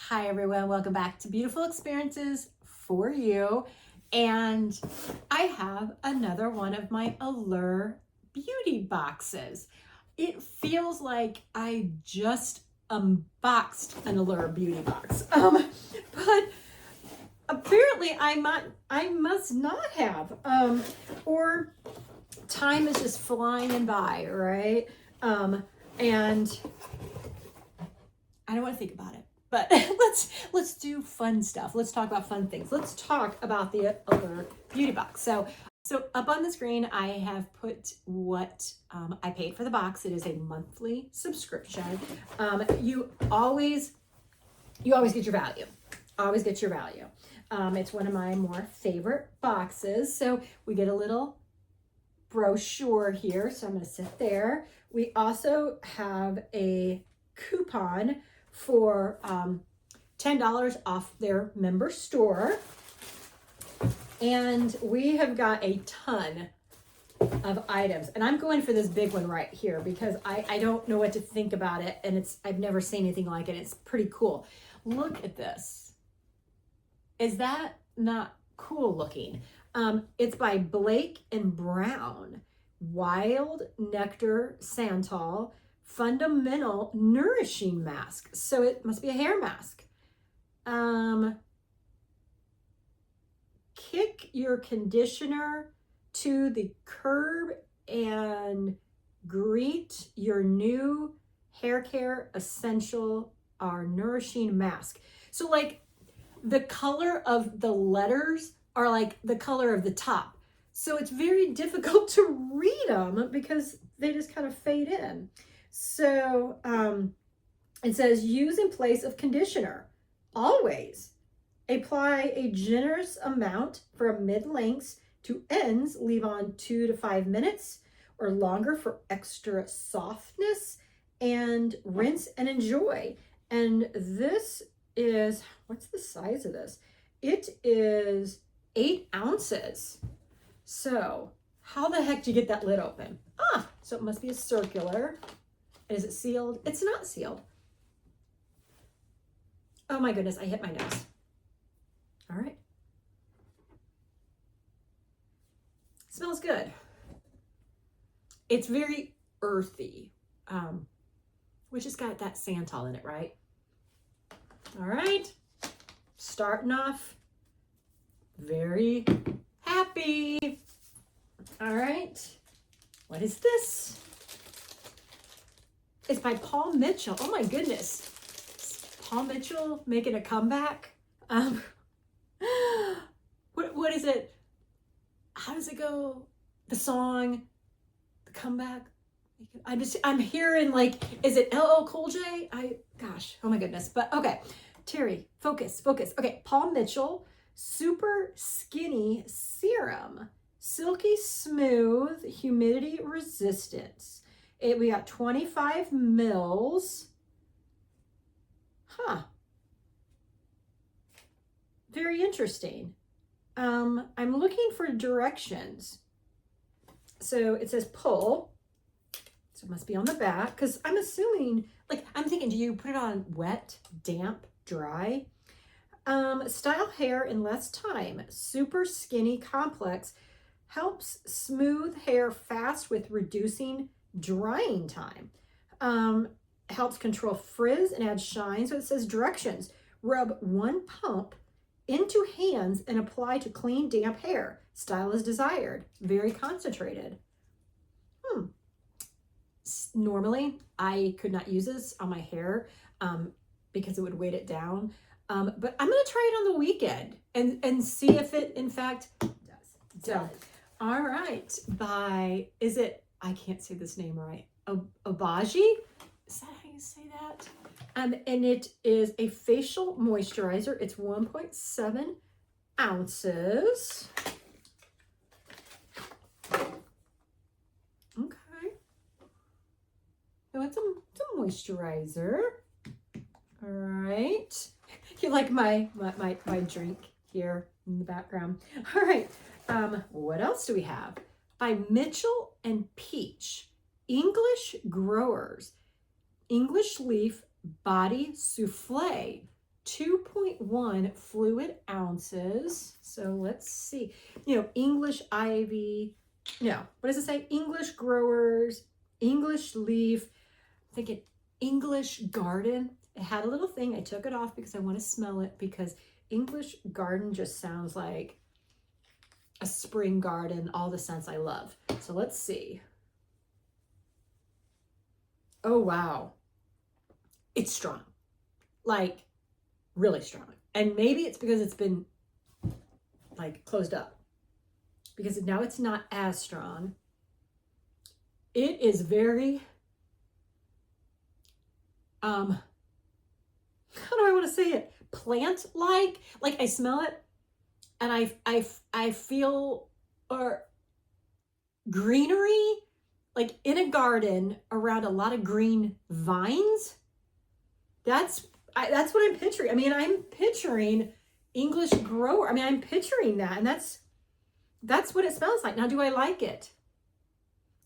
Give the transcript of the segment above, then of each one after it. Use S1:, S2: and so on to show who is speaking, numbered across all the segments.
S1: Hi everyone, welcome back to Beautiful Experiences for You. And I have another one of my Allure Beauty Boxes. It feels like I just unboxed an Allure Beauty Box. But apparently I must not have. Or time is just flying by, right? And I don't want to think about it. But let's do fun stuff. Let's talk about fun things. Let's talk about the Allure Beauty Box. So up on the screen, I have put what I paid for the box. It is a monthly subscription. You always get your value. Always get your value. It's one of my more favorite boxes. So we get a little brochure here. So I'm going to sit there. We also have a coupon for $10 off their member store. And we have got a ton of items. And I'm going for this big one right here because I don't know what to think about it. And I've never seen anything like it. It's pretty cool. Look at this. Is that not cool looking? It's by Blake and Brown. Wild Nectar Santal Fundamental Nourishing Mask. So it must be a hair mask. Kick your conditioner to the curb and greet your new hair care essential or nourishing mask. So like the color of the letters are like the color of the top. So it's very difficult to read them because they just kind of fade in. So it says use in place of conditioner. Always apply a generous amount from mid-lengths to ends. Leave on 2 to 5 minutes or longer for extra softness, and rinse and enjoy. And this is, what's the size of this? It is 8 ounces. So how the heck do you get that lid open? So it must be a circular. Is it sealed? It's not sealed. Oh my goodness, I hit my nose. All right. Smells good. It's very earthy, which has got that santal in it, right? All right. Starting off very happy. All right. What is this? It's by Paul Mitchell. Oh my goodness. Paul Mitchell making a comeback. What is it? How does it go? The song, the comeback. I'm hearing like, is it LL Cool J? Gosh, oh my goodness. But okay, Terry, focus. Okay, Paul Mitchell, super skinny serum, silky smooth, humidity resistance. We got 25 mils. Very interesting. I'm looking for directions. So it says pull. So it must be on the back because I'm assuming, like, I'm thinking, do you put it on wet, damp, dry? Style hair in less time. Super skinny complex. Helps smooth hair fast with reducing drying time. Helps control frizz and add shine. So it says directions. Rub 1 pump into hands and apply to clean, damp hair. Style as desired. Very concentrated. Normally, I could not use this on my hair because it would weight it down. But I'm going to try it on the weekend and see if it, in fact, does. So, all right. I can't say this name right. Abaji? Is that how you say that? And it is a facial moisturizer. It's 1.7 ounces. Okay. So it's a moisturizer. All right. You like my drink here in the background. All right. What else do we have? By Mitchell and Peach. English Growers. English Leaf Body Souffle. 2.1 fluid ounces. So let's see, you know, English ivy, no, what does it say? English growers, English leaf, I'm thinking English garden. It had a little thing. I took it off because I want to smell it, because English garden just sounds like a spring garden, all the scents I love. So let's see. Oh, wow. It's strong, like really strong. And maybe it's because it's been like closed up, because now it's not as strong. It is very, how do I want to say it? Plant-like. Like I smell it and I feel greenery, like in a garden around a lot of green vines. That's what I'm picturing. I mean, I'm picturing English grower. I mean, I'm picturing that, and that's what it smells like. Now, do I like it?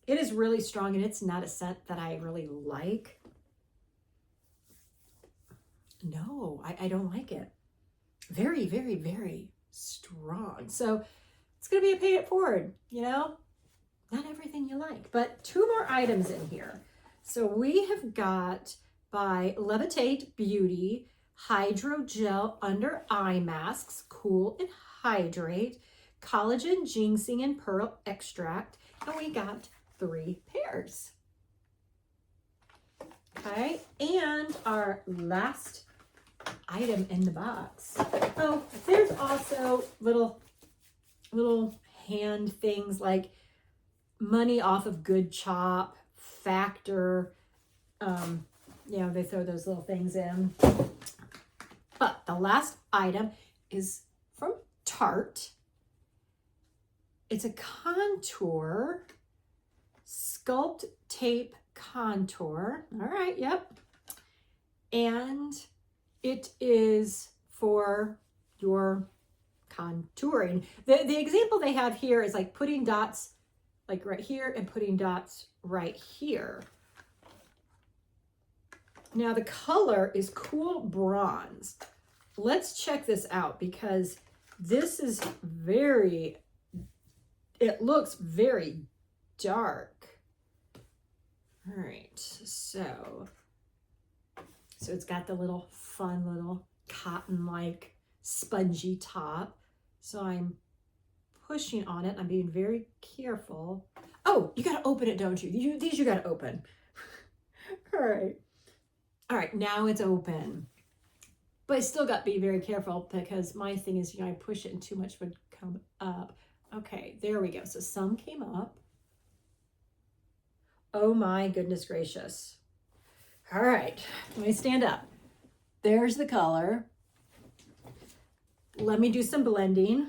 S1: It is really strong, and it's not a scent that I really like. No, I don't like it. Very, very, very strong. So it's going to be a pay it forward, you know? Not everything you like, but 2 more items in here. So we have got by Levitate Beauty Hydrogel Under Eye Masks, Cool and Hydrate, Collagen, Ginseng, and Pearl Extract. And we got 3 pairs. Okay, and our last item in the box. Oh, there's also little hand things like money off of Good Chop, Factor. You know, they throw those little things in. But the last item is from Tarte. It's a contour, sculpt tape contour. All right, yep. And it is for your contouring. The example they have here is like putting dots like right here and putting dots right here. Now the color is Cool Bronze. Let's check this out, because this is it looks very dark. All right, so it's got the little fun little cotton-like spongy top. So I'm pushing on it. I'm being very careful. Oh, you got to open it, don't you? These you got to open. All right. All right, now it's open. But I still got to be very careful, because my thing is, you know, I push it and too much would come up. Okay, there we go. So some came up. Oh my goodness gracious. All right, let me stand up. There's the color. Let me do some blending.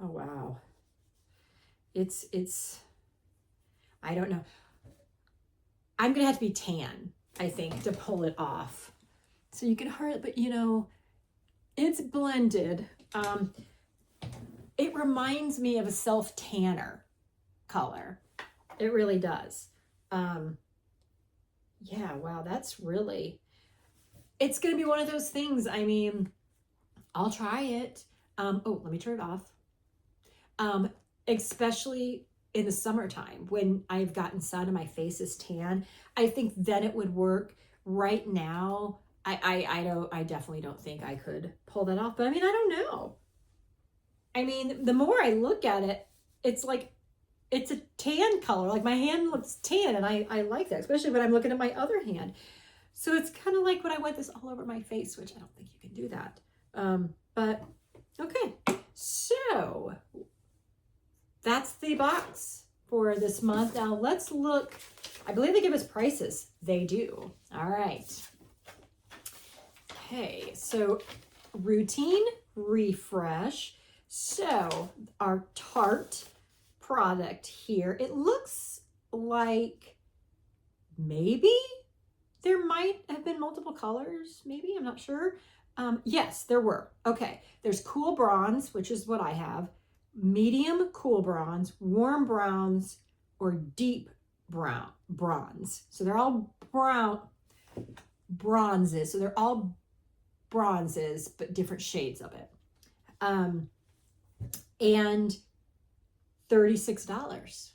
S1: Oh, wow. It's, I don't know. I'm going to have to be tan, I think, to pull it off. So you can hardly, but you know, it's blended. It reminds me of a self-tanner color. It really does. Yeah, wow, that's really, it's going to be one of those things. I mean, I'll try it. Oh, let me turn it off. Especially in the summertime when I've gotten sun and my face is tan, I think then it would work. Right now, I definitely don't think I could pull that off. But I mean, I don't know. I mean, the more I look at it, it's like, it's a tan color. Like my hand looks tan, and I like that, especially when I'm looking at my other hand. So it's kind of like when I went this all over my face, which I don't think you can do that. But okay, so that's the box for this month. Now let's look. I believe they give us prices. They do. All right. Okay, so routine refresh. So our Tarte product here, it looks like maybe there might have been multiple colors. Maybe, I'm not sure. Yes, there were. Okay, there's Cool Bronze, which is what I have, medium cool bronze, warm browns, or deep bronze. So they're all brown. bronzes. So they're all bronzes, but different shades of it. And $36.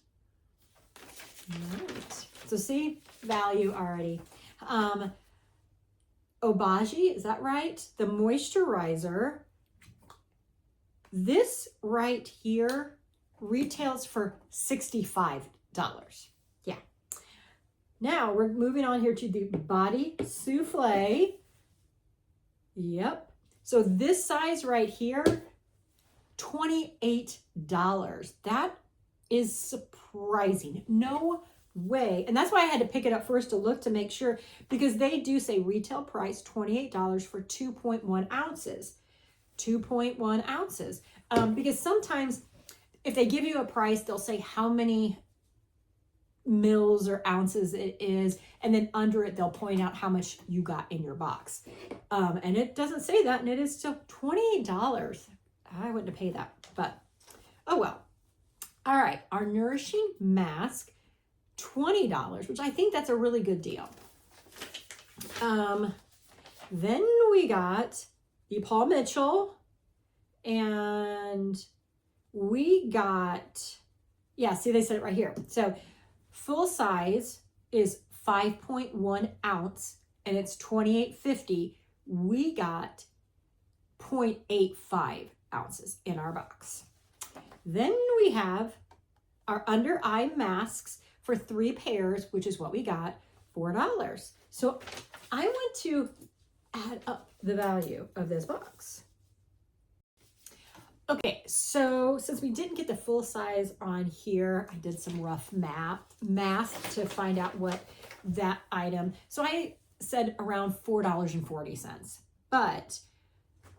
S1: Right. So see, value already. Obagi, is that right? The moisturizer. This right here retails for $65. Yeah. Now we're moving on here to the Body Souffle. Yep. So this size right here, $28. That is surprising. No way. And that's why I had to pick it up first to look to make sure, because they do say retail price $28 for 2.1 ounces. 2.1 ounces. Because sometimes if they give you a price, they'll say how many mils or ounces it is, and then under it they'll point out how much you got in your box. And it doesn't say that, and it is still $28. I wouldn't have paid that, but oh well. All right, our nourishing mask, $20, which I think that's a really good deal. Then we got the Paul Mitchell, and we got, yeah, see, they said it right here. So full size is 5.1 ounce, and it's $28.50. We got 0.85 ounces in our box. Then we have our under eye masks for 3 pairs, which is what we got, $4. So I want to add up the value of this box. Okay, so since we didn't get the full size on here, I did some rough math to find out what that item. So I said around $4.40, but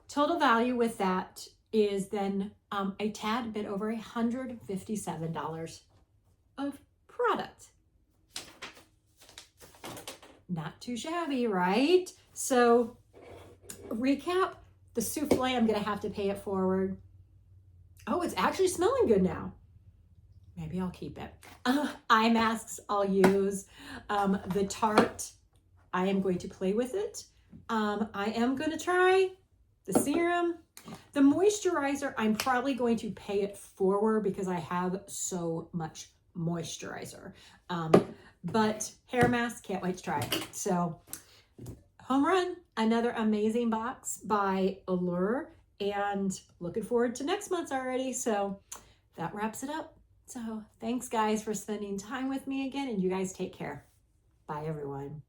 S1: total value with that is then a tad bit over $157 of product. Not too shabby, right? So recap, the souffle, I'm gonna have to pay it forward. Oh, it's actually smelling good now. Maybe I'll keep it. Eye masks I'll use. The Tarte, I am going to play with it. I am gonna try the serum. The moisturizer, I'm probably going to pay it forward because I have so much moisturizer. But hair mask, can't wait to try it. So home run, another amazing box by Allure, and looking forward to next month's already. So that wraps it up. So thanks guys for spending time with me again, and you guys take care. Bye everyone.